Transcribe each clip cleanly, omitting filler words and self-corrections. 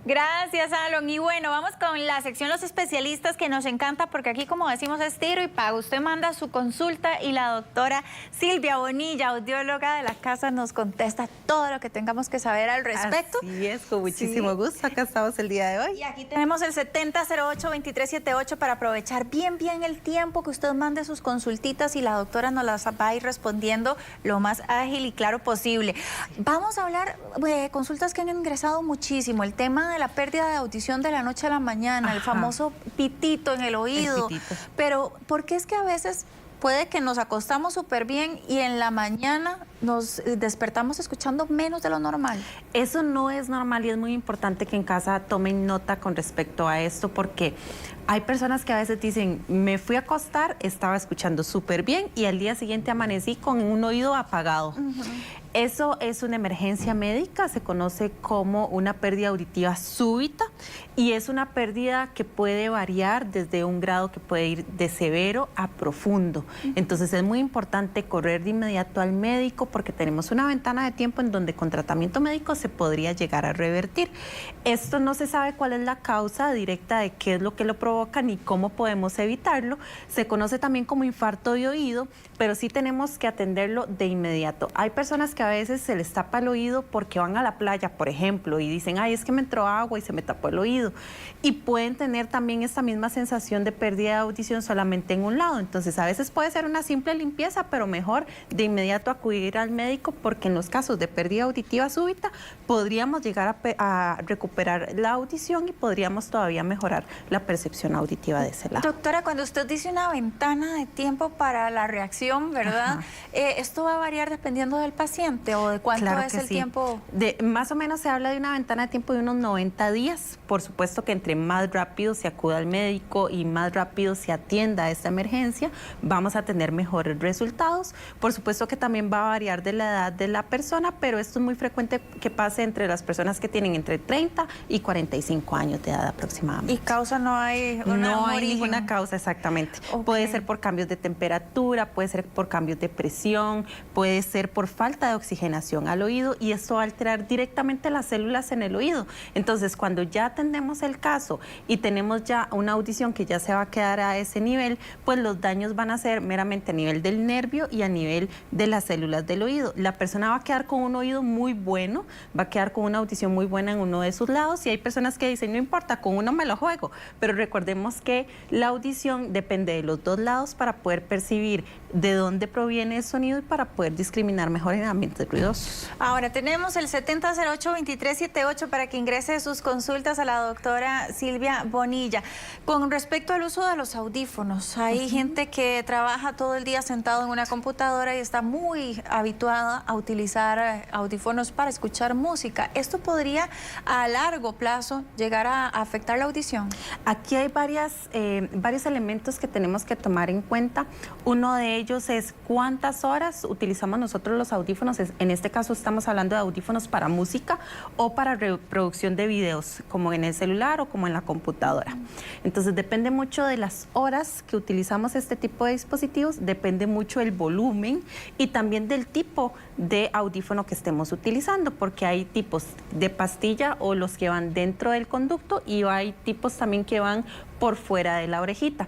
Gracias, Alon. Y bueno, vamos con la sección Los Especialistas, que nos encanta porque aquí, como decimos, es tiro y pago. Usted manda su consulta y la doctora Silvia Bonilla, audióloga de la casa, nos contesta todo lo que tengamos que saber al respecto. Así es, con muchísimo gusto. Acá estamos el día de hoy. Y aquí tenemos el 7008-2378 para aprovechar bien el tiempo que usted mande sus consultitas y la doctora nos las va a ir respondiendo lo más ágil y claro posible. Vamos a hablar de consultas que han ingresado muchísimo. El tema de la pérdida de audición de la noche a la mañana, el famoso pitito en el oído. Pero, ¿por qué es que a veces puede que nos acostamos súper bien y en la mañana nos despertamos escuchando menos de lo normal? Eso no es normal y es muy importante que en casa tomen nota con respecto a esto, porque hay personas que a veces dicen, me fui a acostar, estaba escuchando súper bien y al día siguiente amanecí con un oído apagado. Eso es una emergencia médica, se conoce como una pérdida auditiva súbita y es una pérdida que puede variar desde un grado que puede ir de severo a profundo. Entonces es muy importante correr de inmediato al médico porque tenemos una ventana de tiempo en donde con tratamiento médico se podría llegar a revertir. Esto no se sabe cuál es la causa directa de qué es lo que lo provoca ni cómo podemos evitarlo. Se conoce también como infarto de oído, pero sí tenemos que atenderlo de inmediato. Hay personas que a veces se les tapa el oído porque van a la playa, por ejemplo, y dicen, ay, es que me entró agua y se me tapó el oído. Y pueden tener también esta misma sensación de pérdida de audición solamente en un lado. Entonces, a veces puede ser una simple limpieza, pero mejor de inmediato acudir al médico porque en los casos de pérdida auditiva súbita podríamos llegar a recuperar la audición y podríamos todavía mejorar la percepción auditiva de ese lado. Doctora, cuando usted dice una ventana de tiempo para la reacción, ¿verdad? ¿Esto va a variar dependiendo del paciente o de cuánto es el tiempo? Más o menos se habla de una ventana de tiempo de unos 90 días. Por supuesto que entre más rápido se acuda al médico y más rápido se atienda a esta emergencia, vamos a tener mejores resultados. Por supuesto que también va a variar de la edad de la persona, pero esto es muy frecuente que pase entre las personas que tienen entre 30 y 45 años de edad aproximadamente. ¿Y causa no hay? No hay ninguna causa, exactamente. Puede ser por cambios de temperatura, puede ser por cambios de presión, puede ser por falta de oxigenación al oído y esto va a alterar directamente las células en el oído. Entonces, cuando ya atendemos el caso y tenemos ya una audición que ya se va a quedar a ese nivel, pues los daños van a ser meramente a nivel del nervio y a nivel de las células del oído. La persona va a quedar con un oído muy bueno, va a quedar con una audición muy buena en uno de sus lados y hay personas que dicen, no importa, con uno me lo juego, pero recordemos que la audición depende de los dos lados para poder percibir de dónde proviene el sonido y para poder discriminar mejor en ambientes ruidosos. Ahora tenemos el 7008-2378 para que ingrese sus consultas a la doctora Silvia Bonilla. Con respecto al uso de los audífonos, hay gente que trabaja todo el día sentado en una computadora y está muy habituada a utilizar audífonos para escuchar música. ¿Esto podría a largo plazo llegar a afectar la audición? Aquí hay varios elementos que tenemos que tomar en cuenta. Uno de ellos es cuántas horas utilizamos nosotros los audífonos. En este caso estamos hablando de audífonos para música o para reproducción de videos, como en el celular o como en la computadora. Entonces depende mucho de las horas que utilizamos este tipo de dispositivos, depende mucho el volumen y también del tipo de audífono que estemos utilizando, porque hay tipos de pastilla o los que van dentro del conducto y hay tipos también que van por fuera de la orejita.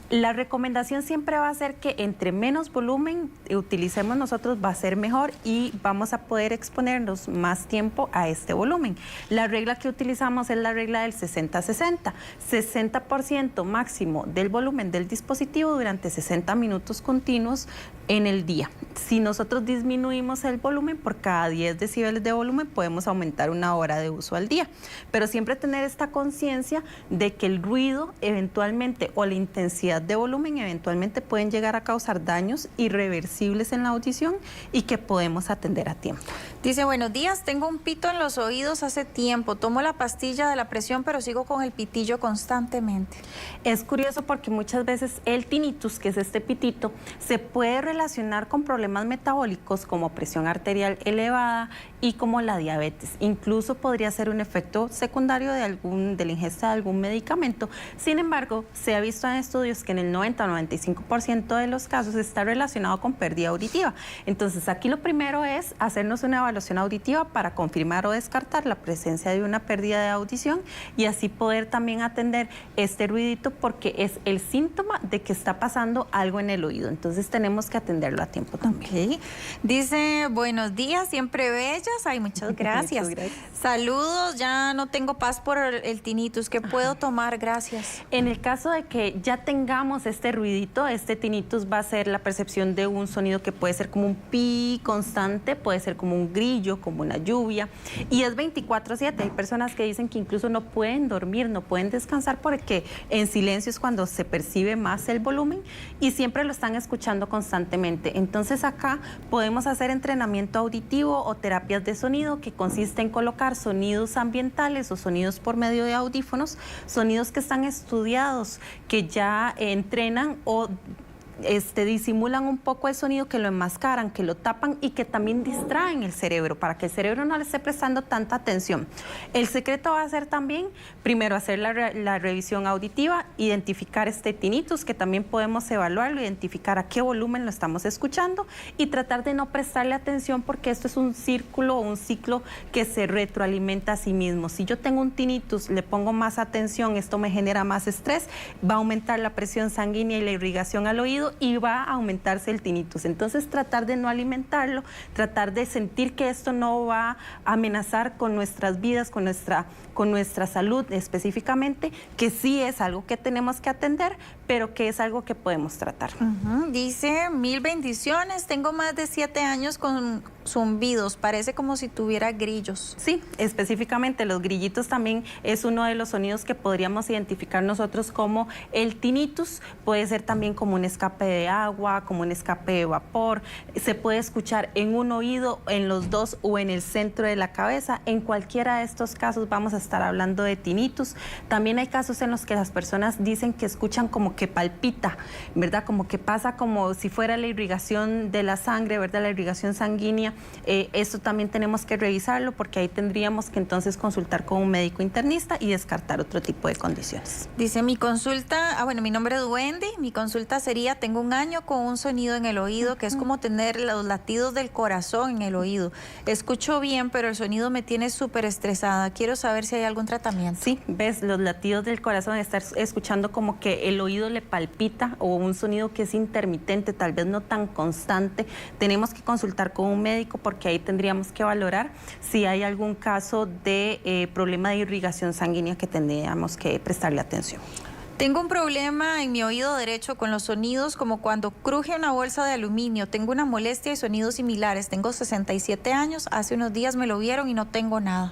La recomendación siempre va a ser que entre menos volumen utilicemos nosotros va a ser mejor y vamos a poder exponernos más tiempo a este volumen. La regla que utilizamos es la regla del 60-60. 60% máximo del volumen del dispositivo durante 60 minutos continuos en el día. Si nosotros disminuimos el volumen, por cada 10 decibeles de volumen podemos aumentar una hora de uso al día. Pero siempre tener esta conciencia de que el ruido eventualmente o la intensidad de volumen eventualmente pueden llegar a causar daños irreversibles en la audición y que podemos atender a tiempo. Dice, buenos días, tengo un pito en los oídos hace tiempo, tomo la pastilla de la presión pero sigo con el pitillo constantemente. Es curioso porque muchas veces el tinnitus, que es este pitito, se puede relacionar con problemas metabólicos como presión arterial elevada y como la diabetes. Incluso podría ser un efecto secundario de la ingesta de algún medicamento. Sin embargo, se ha visto en estudios que en el 90 o 95% de los casos está relacionado con pérdida auditiva. Entonces, aquí lo primero es hacernos una evaluación auditiva para confirmar o descartar la presencia de una pérdida de audición y así poder también atender este ruidito porque es el síntoma de que está pasando algo en el oído. Entonces, tenemos que atenderlo a tiempo también. Okay. Dice, buenos días, siempre bellas. Ay, muchas gracias. Muchas gracias. Saludos, ya no tengo paz por el tinnitus. ¿Qué puedo tomar? Gracias. En el caso de que ya tengamos este ruidito, este tinnitus va a ser la percepción de un sonido que puede ser como un pi constante, puede ser como un grillo, como una lluvia, y es 24/7. Hay personas que dicen que incluso no pueden dormir, no pueden descansar porque en silencio es cuando se percibe más el volumen y siempre lo están escuchando constantemente. Entonces acá podemos hacer entrenamiento auditivo o terapias de sonido que consiste en colocar sonidos ambientales o sonidos por medio de audífonos, sonidos que están estudiados, que ya entrenan o disimulan un poco el sonido, que lo enmascaran, que lo tapan y que también distraen el cerebro para que el cerebro no le esté prestando tanta atención. El secreto va a ser también, primero, hacer la revisión auditiva, identificar este tinnitus, que también podemos evaluarlo, identificar a qué volumen lo estamos escuchando y tratar de no prestarle atención porque esto es un círculo o un ciclo que se retroalimenta a sí mismo. Si yo tengo un tinnitus, le pongo más atención, esto me genera más estrés, va a aumentar la presión sanguínea y la irrigación al oído y va a aumentarse el tinnitus. Entonces, tratar de no alimentarlo, tratar de sentir que esto no va a amenazar con nuestras vidas, con nuestra salud específicamente, que sí es algo que tenemos que atender, pero que es algo que podemos tratar. Dice, 1000 bendiciones, tengo más de 7 años con zumbidos, parece como si tuviera grillos. Sí, específicamente los grillitos también es uno de los sonidos que podríamos identificar nosotros como el tinnitus. Puede ser también como un escape de agua, como un escape de vapor. Se puede escuchar en un oído, en los dos o en el centro de la cabeza. En cualquiera de estos casos vamos a estar hablando de tinnitus. También hay casos en los que las personas dicen que escuchan como que palpita, ¿verdad? Como que pasa como si fuera la irrigación de la sangre, ¿verdad? La irrigación sanguínea. Esto también tenemos que revisarlo porque ahí tendríamos que entonces consultar con un médico internista y descartar otro tipo de condiciones. Dice, mi consulta, mi nombre es Wendy, mi consulta sería, tengo un año con un sonido en el oído que es como tener los latidos del corazón en el oído. Escucho bien, pero el sonido me tiene súper estresada. Quiero saber si hay algún tratamiento. Sí, ves, los latidos del corazón, estar escuchando como que el oído le palpita o un sonido que es intermitente, tal vez no tan constante. Tenemos que consultar con un médico porque ahí tendríamos que valorar si hay algún caso de problema de irrigación sanguínea que tendríamos que prestarle atención. Tengo un problema en mi oído derecho con los sonidos, como cuando cruje una bolsa de aluminio. Tengo una molestia y sonidos similares. Tengo 67 años, hace unos días me lo vieron y no tengo nada.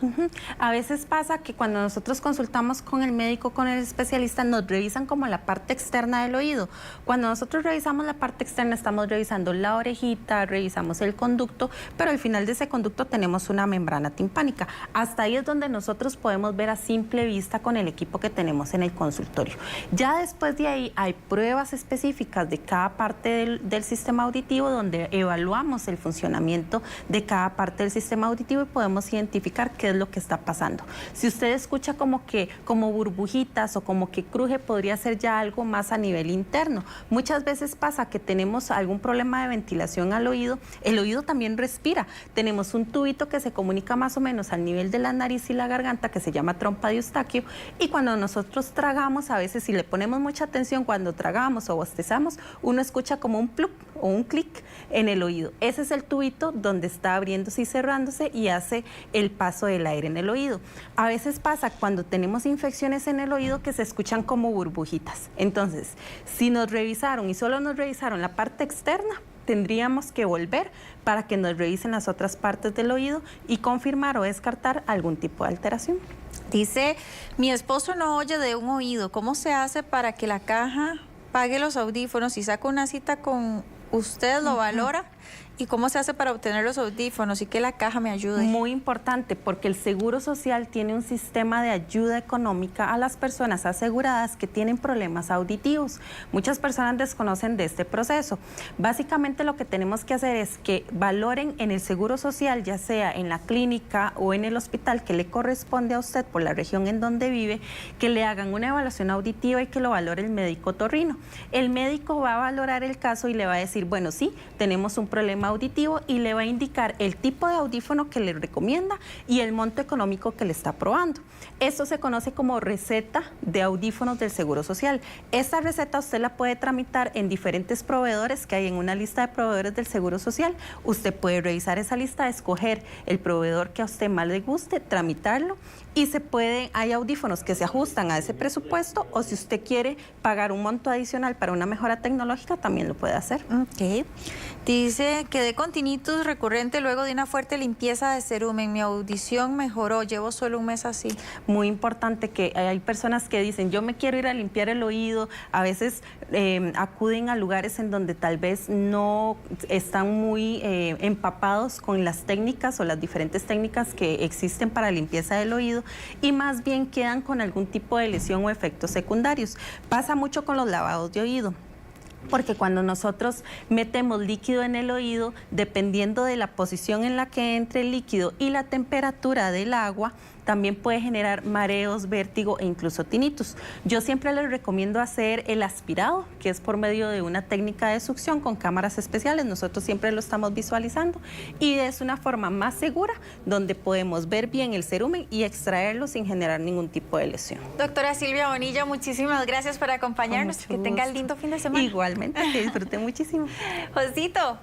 A veces pasa que cuando nosotros consultamos con el médico, con el especialista, nos revisan como la parte externa del oído. Cuando nosotros revisamos la parte externa, estamos revisando la orejita, revisamos el conducto, pero al final de ese conducto tenemos una membrana timpánica. Hasta ahí es donde nosotros podemos ver a simple vista con el equipo que tenemos en el consultorio. Ya después de ahí hay pruebas específicas de cada parte del sistema auditivo donde evaluamos el funcionamiento de cada parte del sistema auditivo y podemos identificar qué es lo que está pasando. Si usted escucha como burbujitas o como que cruje, podría ser ya algo más a nivel interno. Muchas veces pasa que tenemos algún problema de ventilación al oído. El oído también respira. Tenemos un tubito que se comunica más o menos al nivel de la nariz y la garganta que se llama trompa de Eustaquio y cuando nosotros tragamos, a veces si le ponemos mucha atención cuando tragamos o bostezamos, uno escucha como un plup o un clic en el oído. Ese es el tubito donde está abriéndose y cerrándose y hace el paso del aire en el oído. A veces pasa cuando tenemos infecciones en el oído que se escuchan como burbujitas. Entonces, si nos revisaron y solo nos revisaron la parte externa, tendríamos que volver para que nos revisen las otras partes del oído y confirmar o descartar algún tipo de alteración. Dice, mi esposo no oye de un oído. ¿Cómo se hace para que la caja pague los audífonos? Si saco una cita con usted, ¿lo valora? ¿Y cómo se hace para obtener los audífonos y que la caja me ayude? Muy importante, porque el Seguro Social tiene un sistema de ayuda económica a las personas aseguradas que tienen problemas auditivos. Muchas personas desconocen de este proceso. Básicamente lo que tenemos que hacer es que valoren en el Seguro Social, ya sea en la clínica o en el hospital que le corresponde a usted por la región en donde vive, que le hagan una evaluación auditiva y que lo valore el médico otorrino. El médico va a valorar el caso y le va a decir, bueno, sí, tenemos un problema auditivo, y le va a indicar el tipo de audífono que le recomienda y el monto económico que le está aprobando. Esto se conoce como receta de audífonos del Seguro Social. Esta receta usted la puede tramitar en diferentes proveedores que hay en una lista de proveedores del Seguro Social. Usted puede revisar esa lista, escoger el proveedor que a usted más le guste, tramitarlo, y hay audífonos que se ajustan a ese presupuesto, o si usted quiere pagar un monto adicional para una mejora tecnológica, también lo puede hacer. Ok. Dice, quedé con tinnitus recurrente luego de una fuerte limpieza de cerumen. Mi audición mejoró, llevo solo un mes así. Muy importante, que hay personas que dicen, yo me quiero ir a limpiar el oído. A veces acuden a lugares en donde tal vez no están muy empapados con las técnicas o las diferentes técnicas que existen para limpieza del oído, y más bien quedan con algún tipo de lesión o efectos secundarios. Pasa mucho con los lavados de oído, porque cuando nosotros metemos líquido en el oído, dependiendo de la posición en la que entre el líquido y la temperatura del agua, también puede generar mareos, vértigo e incluso tinnitus. Yo siempre les recomiendo hacer el aspirado, que es por medio de una técnica de succión con cámaras especiales. Nosotros siempre lo estamos visualizando, y es una forma más segura donde podemos ver bien el cerumen y extraerlo sin generar ningún tipo de lesión. Doctora Silvia Bonilla, muchísimas gracias por acompañarnos. Que tenga lindo fin de semana. Igualmente, que disfrute muchísimo. Josito.